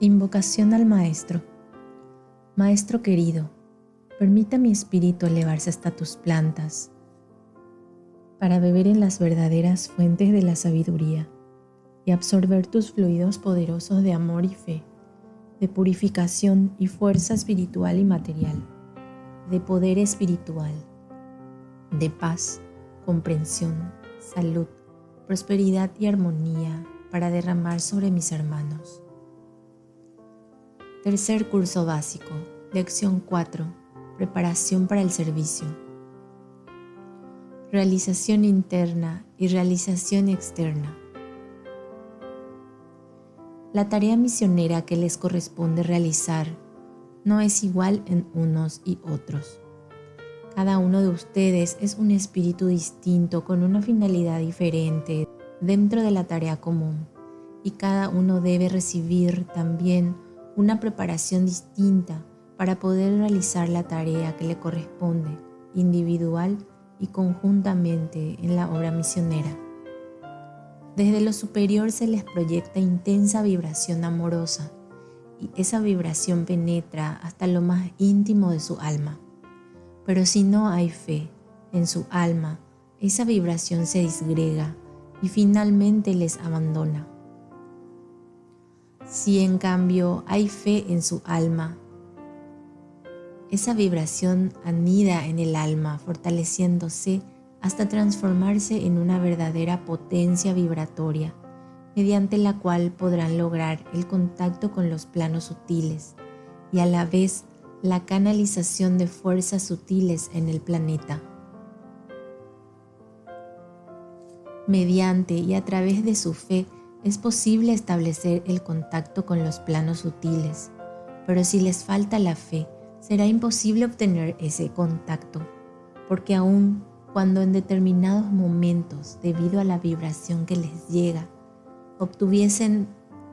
Invocación al Maestro. Maestro querido, permita a mi espíritu elevarse hasta tus plantas para beber en las verdaderas fuentes de la sabiduría y absorber tus fluidos poderosos de amor y fe, de purificación y fuerza espiritual y material, de poder espiritual, de paz, comprensión, salud, prosperidad y armonía para derramar sobre mis hermanos. Tercer curso básico, lección 4, preparación para el servicio. Realización interna y realización externa. La tarea misionera que les corresponde realizar no es igual en unos y otros. Cada uno de ustedes es un espíritu distinto con una finalidad diferente dentro de la tarea común, y cada uno debe recibir también una preparación distinta para poder realizar la tarea que le corresponde individual y conjuntamente en la obra misionera. Desde lo superior se les proyecta intensa vibración amorosa y esa vibración penetra hasta lo más íntimo de su alma. Pero si no hay fe en su alma, esa vibración se disgrega y finalmente les abandona. Si en cambio hay fe en su alma, esa vibración anida en el alma, fortaleciéndose hasta transformarse en una verdadera potencia vibratoria, mediante la cual podrán lograr el contacto con los planos sutiles y a la vez la canalización de fuerzas sutiles en el planeta. Mediante y a través de su fe es posible establecer el contacto con los planos sutiles, pero si les falta la fe, será imposible obtener ese contacto, porque aun cuando en determinados momentos, debido a la vibración que les llega, obtuviesen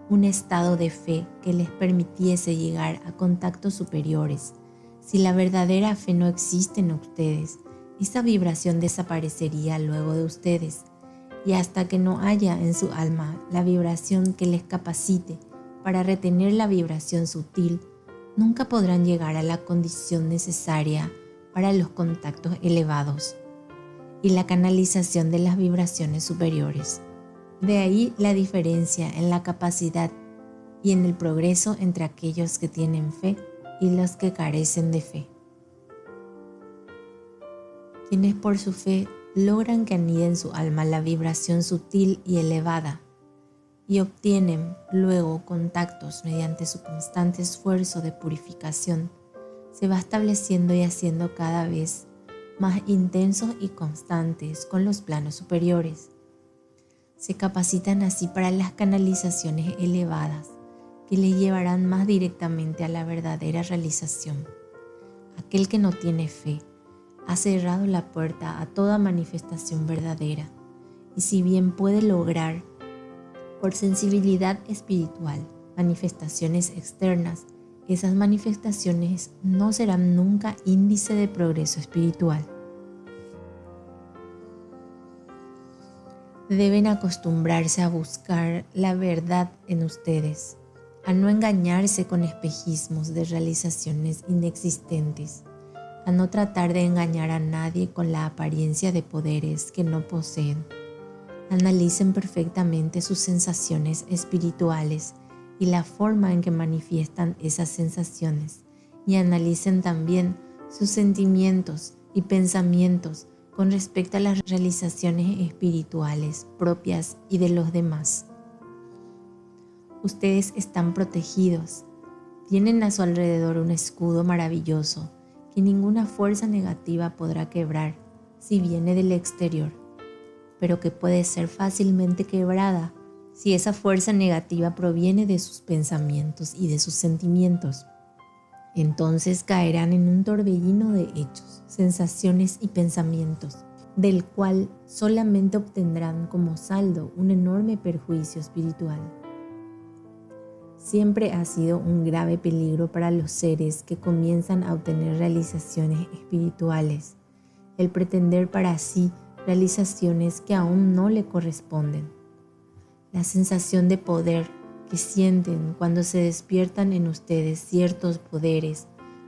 un estado de fe que les permitiese llegar a contactos superiores, si la verdadera fe no existe en ustedes, esa vibración desaparecería luego de ustedes, y hasta que no haya en su alma la vibración que les capacite para retener la vibración sutil, nunca podrán llegar a la condición necesaria para los contactos elevados y la canalización de las vibraciones superiores. De ahí la diferencia en la capacidad y en el progreso entre aquellos que tienen fe y los que carecen de fe. Quienes por su fe logran que anide en su alma la vibración sutil y elevada y obtienen luego contactos mediante su constante esfuerzo de purificación, se va estableciendo y haciendo cada vez más intensos y constantes con los planos superiores. Se capacitan así para las canalizaciones elevadas que les llevarán más directamente a la verdadera realización. Aquel que no tiene fe ha cerrado la puerta a toda manifestación verdadera, y si bien puede lograr por sensibilidad espiritual manifestaciones externas, esas manifestaciones no serán nunca índice de progreso espiritual. Deben acostumbrarse a buscar la verdad en ustedes, a no engañarse con espejismos de realizaciones inexistentes, a no tratar de engañar a nadie con la apariencia de poderes que no poseen. Analicen perfectamente sus sensaciones espirituales y la forma en que manifiestan esas sensaciones, y analicen también sus sentimientos y pensamientos con respecto a las realizaciones espirituales propias y de los demás. Ustedes están protegidos, tienen a su alrededor un escudo maravilloso que ninguna fuerza negativa podrá quebrar si viene del exterior, pero que puede ser fácilmente quebrada si esa fuerza negativa proviene de sus pensamientos y de sus sentimientos. Entonces caerán en un torbellino de hechos, sensaciones y pensamientos, del cual solamente obtendrán como saldo un enorme perjuicio espiritual. Siempre ha sido un grave peligro para los seres que comienzan a obtener realizaciones espirituales el pretender para sí realizaciones que aún no le corresponden. La sensación de poder que sienten cuando se despiertan en ustedes ciertos poderes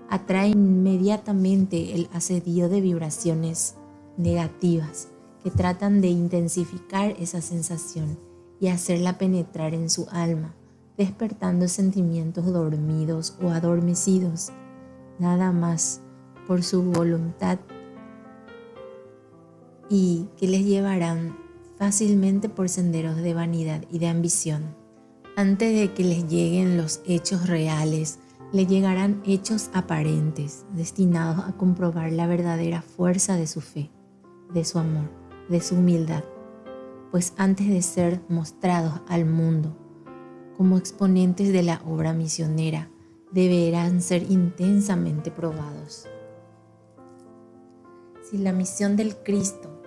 atraen inmediatamente el asedio de vibraciones negativas que tratan de intensificar esa sensación y hacerla penetrar en su alma, despertando sentimientos dormidos o adormecidos, nada más por su voluntad, y que les llevarán fácilmente por senderos de vanidad y de ambición. Antes de que les lleguen los hechos reales, le llegarán hechos aparentes, destinados a comprobar la verdadera fuerza de su fe, de su amor, de su humildad, pues antes de ser mostrados al mundo como exponentes de la obra misionera, deberán ser intensamente probados. Si la misión del Cristo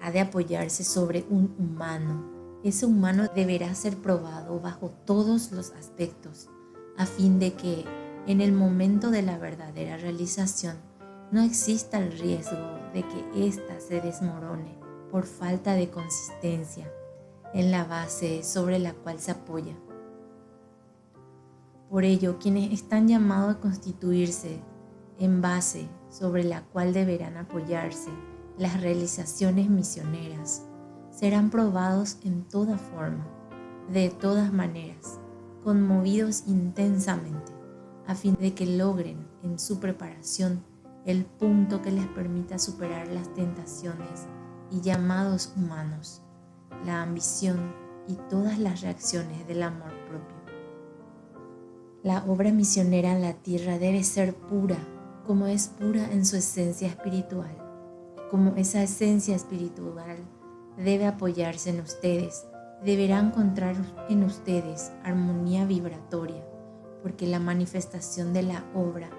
ha de apoyarse sobre un humano, ese humano deberá ser probado bajo todos los aspectos, a fin de que en el momento de la verdadera realización no exista el riesgo de que ésta se desmorone por falta de consistencia en la base sobre la cual se apoya. Por ello, quienes están llamados a constituirse en base sobre la cual deberán apoyarse las realizaciones misioneras, serán probados en toda forma, de todas maneras, conmovidos intensamente, a fin de que logren en su preparación el punto que les permita superar las tentaciones y llamados humanos, la ambición y todas las reacciones del amor propio. La obra misionera en la tierra debe ser pura, como es pura en su esencia espiritual. Como esa esencia espiritual debe apoyarse en ustedes, deberá encontrar en ustedes armonía vibratoria, porque la manifestación de la obra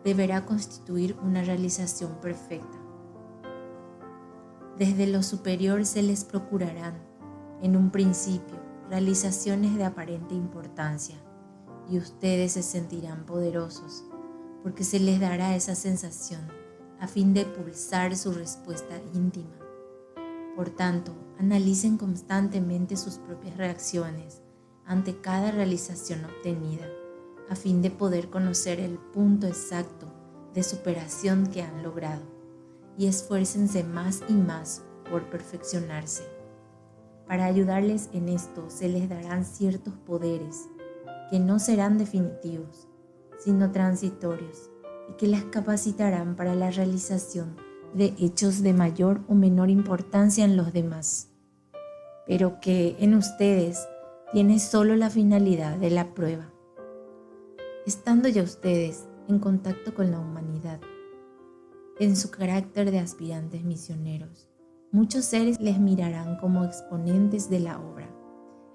deberá constituir una realización perfecta. Desde lo superior se les procurarán, en un principio, realizaciones de aparente importancia, y ustedes se sentirán poderosos, porque se les dará esa sensación a fin de pulsar su respuesta íntima. Por tanto, analicen constantemente sus propias reacciones ante cada realización obtenida, a fin de poder conocer el punto exacto de superación que han logrado, y esfuércense más y más por perfeccionarse. Para ayudarles en esto se les darán ciertos poderes que no serán definitivos, sino transitorios, y que las capacitarán para la realización de hechos de mayor o menor importancia en los demás, pero que en ustedes tiene solo la finalidad de la prueba. Estando ya ustedes en contacto con la humanidad, en su carácter de aspirantes misioneros, muchos seres les mirarán como exponentes de la obra,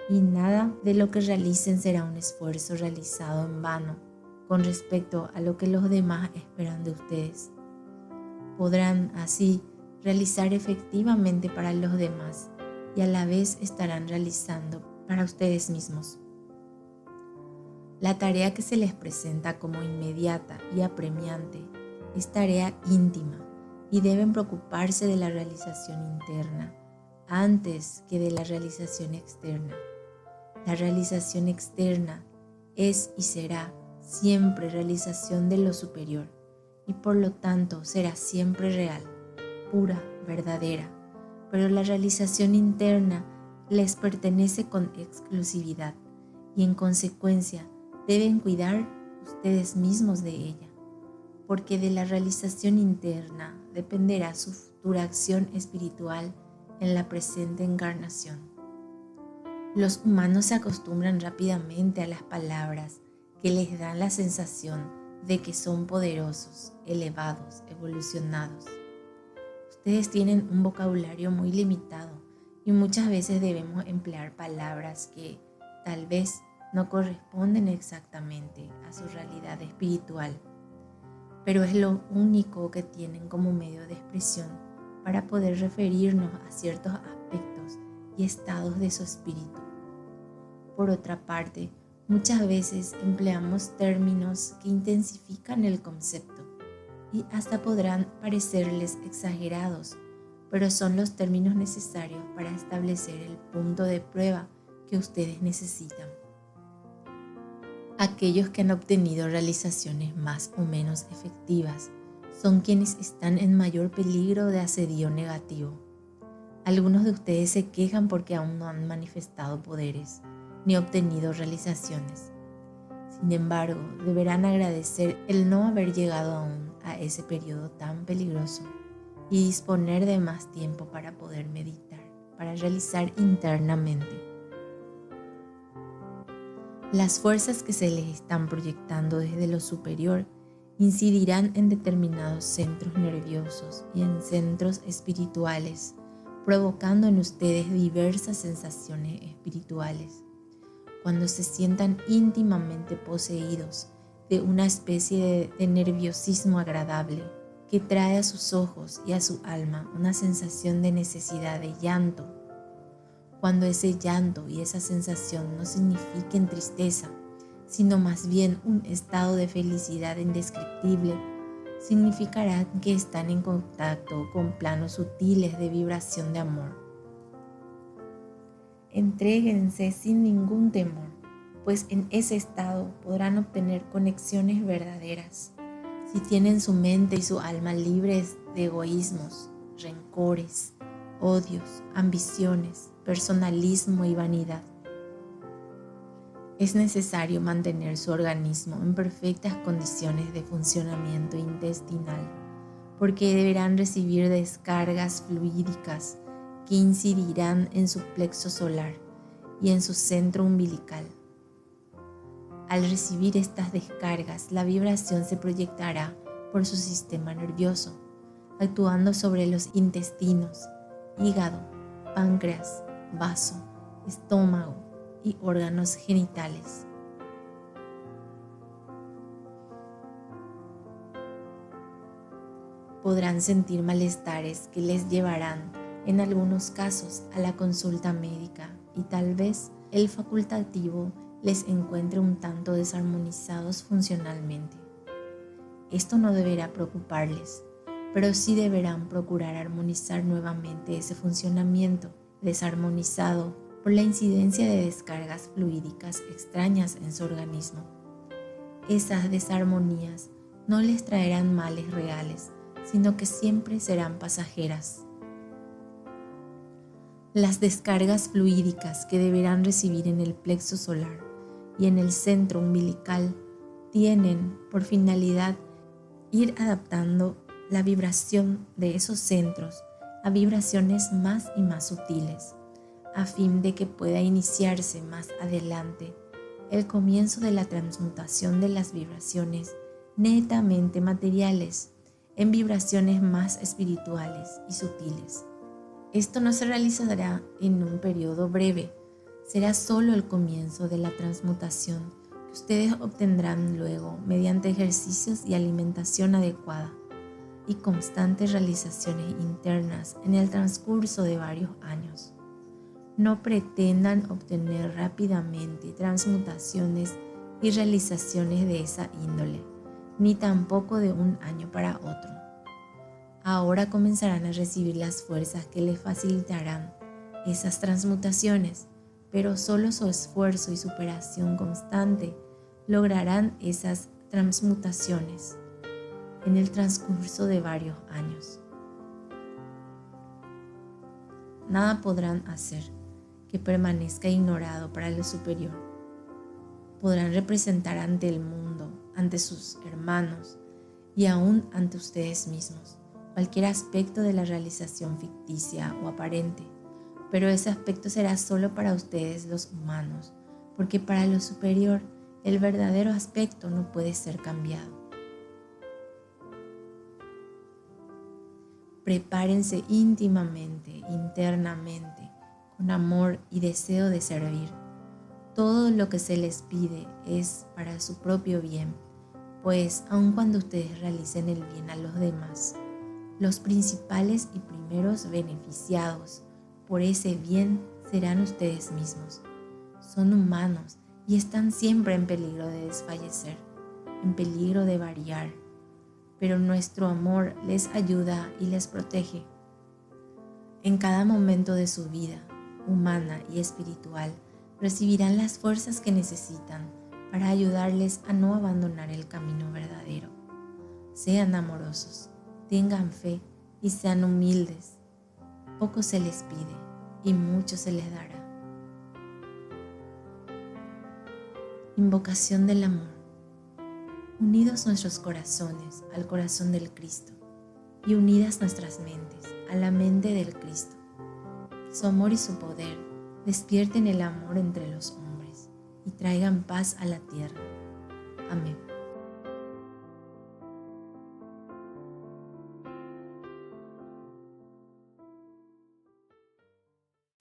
y nada de lo que realicen será un esfuerzo realizado en vano con respecto a lo que los demás esperan de ustedes. Podrán así realizar efectivamente para los demás y a la vez estarán realizando para ustedes mismos. La tarea que se les presenta como inmediata y apremiante es tarea íntima y deben preocuparse de la realización interna antes que de la realización externa. La realización externa es y será siempre realización de lo superior y por lo tanto será siempre real, pura, verdadera, pero la realización interna les pertenece con exclusividad y en consecuencia deben cuidar ustedes mismos de ella, porque de la realización interna dependerá su futura acción espiritual en la presente encarnación. Los humanos se acostumbran rápidamente a las palabras que les dan la sensación de que son poderosos, elevados, evolucionados. Ustedes tienen un vocabulario muy limitado y muchas veces debemos emplear palabras que tal vez no corresponden exactamente a su realidad espiritual, pero es lo único que tienen como medio de expresión para poder referirnos a ciertos aspectos y estados de su espíritu. Por otra parte, muchas veces empleamos términos que intensifican el concepto y hasta podrán parecerles exagerados, pero son los términos necesarios para establecer el punto de prueba que ustedes necesitan. Aquellos que han obtenido realizaciones más o menos efectivas son quienes están en mayor peligro de asedio negativo. Algunos de ustedes se quejan porque aún no han manifestado poderes ni obtenido realizaciones. Sin embargo, deberán agradecer el no haber llegado aún a ese periodo tan peligroso y disponer de más tiempo para poder meditar, para realizar internamente. Las fuerzas que se les están proyectando desde lo superior incidirán en determinados centros nerviosos y en centros espirituales, provocando en ustedes diversas sensaciones espirituales. Cuando se sientan íntimamente poseídos de una especie de nerviosismo agradable que trae a sus ojos y a su alma una sensación de necesidad de llanto, cuando ese llanto y esa sensación no signifiquen tristeza, sino más bien un estado de felicidad indescriptible, significará que están en contacto con planos sutiles de vibración de amor. Entréguense sin ningún temor, pues en ese estado podrán obtener conexiones verdaderas. Si tienen su mente y su alma libres de egoísmos, rencores, odios, ambiciones, personalismo y vanidad. Es necesario mantener su organismo en perfectas condiciones de funcionamiento intestinal, porque deberán recibir descargas fluídicas que incidirán en su plexo solar y en su centro umbilical. Al recibir estas descargas, la vibración se proyectará por su sistema nervioso, actuando sobre los intestinos, hígado, páncreas, vaso, estómago y órganos genitales. Podrán sentir malestares que les llevarán, en algunos casos, a la consulta médica y tal vez el facultativo les encuentre un tanto desarmonizados funcionalmente. Esto no deberá preocuparles, pero sí deberán procurar armonizar nuevamente ese funcionamiento desarmonizado por la incidencia de descargas fluídicas extrañas en su organismo. Esas desarmonías no les traerán males reales, sino que siempre serán pasajeras. Las descargas fluídicas que deberán recibir en el plexo solar y en el centro umbilical tienen por finalidad ir adaptando la vibración de esos centros a vibraciones más y más sutiles, a fin de que pueda iniciarse más adelante el comienzo de la transmutación de las vibraciones netamente materiales en vibraciones más espirituales y sutiles. Esto no se realizará en un periodo breve, será solo el comienzo de la transmutación que ustedes obtendrán luego mediante ejercicios y alimentación adecuada y constantes realizaciones internas en el transcurso de varios años. No pretendan obtener rápidamente transmutaciones y realizaciones de esa índole, ni tampoco de un año para otro. Ahora comenzarán a recibir las fuerzas que les facilitarán esas transmutaciones, pero solo su esfuerzo y superación constante lograrán esas transmutaciones en el transcurso de varios años. Nada podrán hacer que permanezca ignorado para lo superior. Podrán representar ante el mundo, ante sus hermanos y aún ante ustedes mismos cualquier aspecto de la realización ficticia o aparente, pero ese aspecto será solo para ustedes los humanos, porque para lo superior el verdadero aspecto no puede ser cambiado. Prepárense íntimamente, internamente, con amor y deseo de servir. Todo lo que se les pide es para su propio bien, pues aun cuando ustedes realicen el bien a los demás, los principales y primeros beneficiados por ese bien serán ustedes mismos. Son humanos y están siempre en peligro de desfallecer, en peligro de variar, pero nuestro amor les ayuda y les protege. En cada momento de su vida, humana y espiritual, recibirán las fuerzas que necesitan para ayudarles a no abandonar el camino verdadero. Sean amorosos, tengan fe y sean humildes. Poco se les pide y mucho se les dará. Invocación del amor. Unidos nuestros corazones al corazón del Cristo y unidas nuestras mentes a la mente del Cristo, que su amor y su poder despierten el amor entre los hombres y traigan paz a la tierra. Amén.